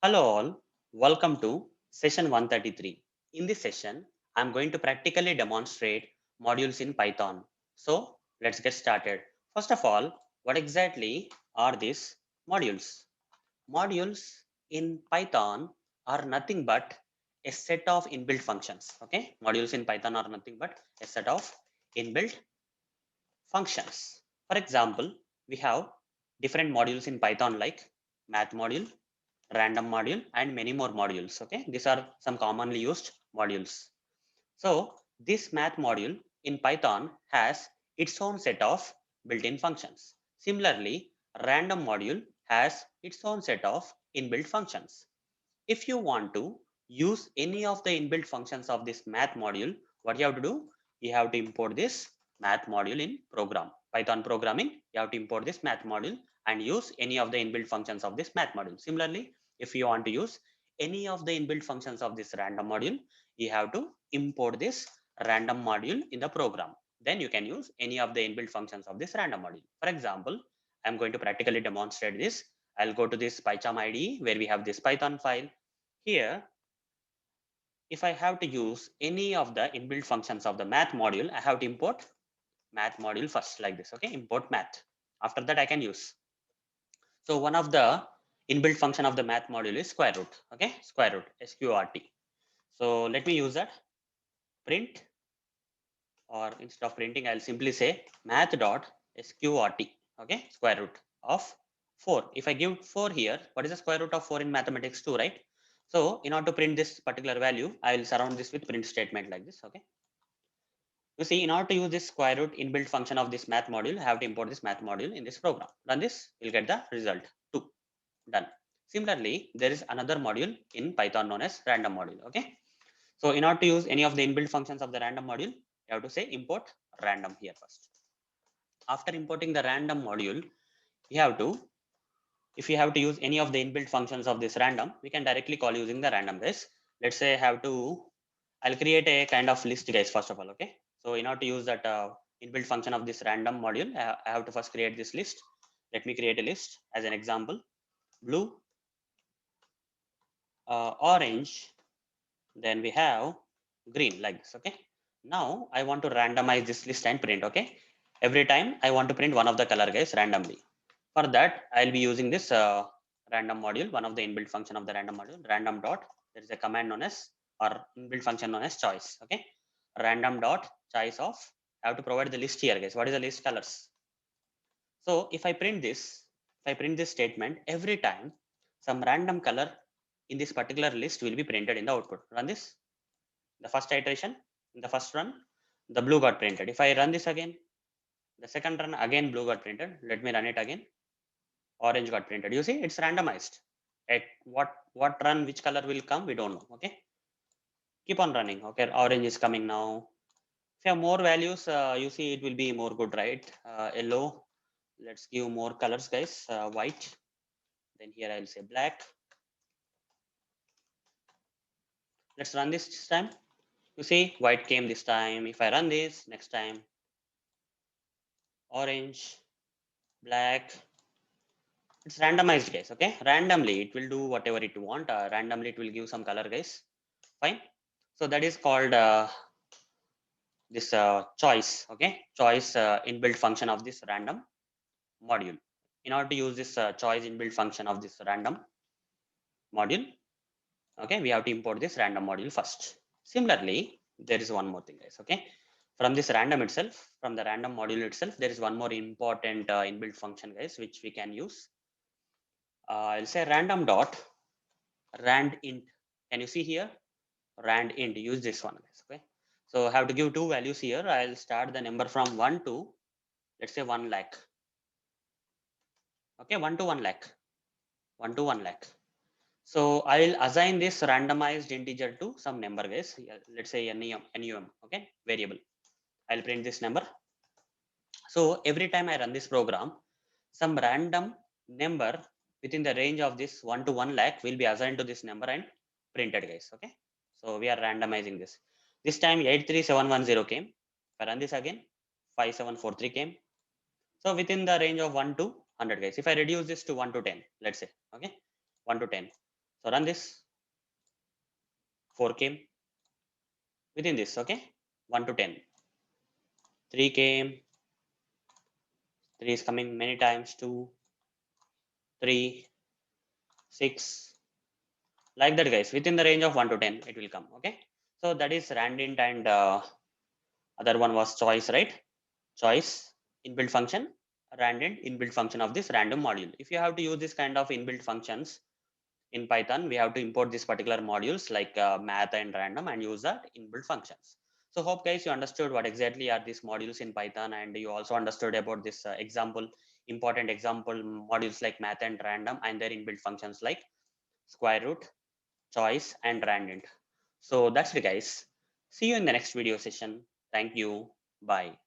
Hello all, welcome to session 133. In this session, I'm going to practically demonstrate modules in Python. So let's get started. First of all, what exactly are these modules? Modules in Python are nothing but a set of inbuilt functions. Okay, modules in Python are nothing but a set of inbuilt functions. For example, we have different modules in Python like math module, random module, and many more modules. Okay, these are some commonly used modules. So this math module in Python has its own set of built-in functions. Similarly, random module has its own set of inbuilt functions. If you want to use any of the inbuilt functions of this math module, what you have to do? You have to import this math module in program. Python programming, you have to import this math module and use any of the inbuilt functions of this math module. Similarly, if you want to use any of the inbuilt functions of this random module, you have to import this random module in the program. Then you can use any of the inbuilt functions of this random module. For example, I'm going to practically demonstrate this. I'll go to this PyCharm IDE where we have this Python file. Here, if I have to use any of the inbuilt functions of the math module, I have to import math module first like this. Okay, import math. After that, I can use. So one of the inbuilt function of the math module is square root. Okay, square root, SQRT. So let me use that. Print, or instead of printing, I'll simply say math dot sqrt. Okay, square root of 4. If I give 4 here, what is the square root of 4 in mathematics 2, right? So in order to print this particular value, I will surround this with print statement like this. Okay, you see, in order to use this square root inbuilt function of this math module, I have to import this math module in this program. Run this, you'll get the result 2. Done. Similarly, there is another module in Python known as random module. Okay, so in order to use any of the inbuilt functions of the random module, you have to say import random here first. After importing the random module, you have to, if you have to use any of the inbuilt functions of this random, we can directly call using the random guys. Let's say I have to, I'll create a kind of list guys first of all. Okay, so in order to use that inbuilt function of this random module, I have to first create this list. Let me create a list as an example: blue, orange, then we have green like this. Okay, now I want to randomize this list and print. Okay, every time I want to print one of the color guys randomly. For that, I'll be using this random module, one of the inbuilt function of the random module, random dot. There is a command known as, or inbuilt function known as choice. Okay, random dot choice of. I have to provide the list here, guys. What is the list colors? So if I print this, if I print this statement, every time some random color in this particular list will be printed in the output. Run this. The first iteration, in the first run, the blue got printed. If I run this again, the second run again blue got printed. Let me run it again. Orange got printed. You see, it's randomized. At what run which color will come, we don't know. Okay, keep on running. Okay, orange is coming now. If you have more values, you see it will be more good, right? Yellow. Let's give more colors, guys. White. Then here I'll say black. Let's run this time. You see, white came this time. If I run this next time, orange, black. It's randomized, guys. Okay, randomly it will do whatever it want. Randomly it will give some color, guys. Fine. So that is called this choice. Okay, choice inbuilt function of this random module. In order to use this choice inbuilt function of this random module, okay, we have to import this random module first. Similarly, there is one more thing, guys. Okay, from this random itself, from the random module itself, there is one more important inbuilt function, guys, which we can use. I'll say random dot rand int. Can you see here? Rand int. Use this one, guys. Okay, so I have to give two values here. I'll start the number from 1 to, let's say, 1 lakh. Okay, 1 to 1 lakh. 1 to 1 lakh. So I will assign this randomized integer to some number, guys. Yeah, let's say num. Okay, variable. I'll print this number. So every time I run this program, some random number within the range of this 1 to 1 lakh will be assigned to this number and printed, guys. Okay, so we are randomizing this. This time 83710 came. If I run this again, 5743 came. So within the range of 1 to 100, guys. If I reduce this to 1 to 10, let's say, okay, 1 to 10. So run this. 4 came within this. Okay, 1 to 10. 3 came. 3 is coming many times. 2, 3, 6. Like that, guys. Within the range of 1 to 10, it will come. Okay. So that is randint, and other one was choice, right? Choice inbuilt function, randint inbuilt function of this random module. If you have to use this kind of inbuilt functions in Python, we have to import these particular modules like math and random and use that inbuilt functions. So hope guys you understood what exactly are these modules in Python, and you also understood about this important example modules like math and random and their inbuilt functions like square root, choice and randint. So that's it guys. See you in the next video session. Thank you. Bye.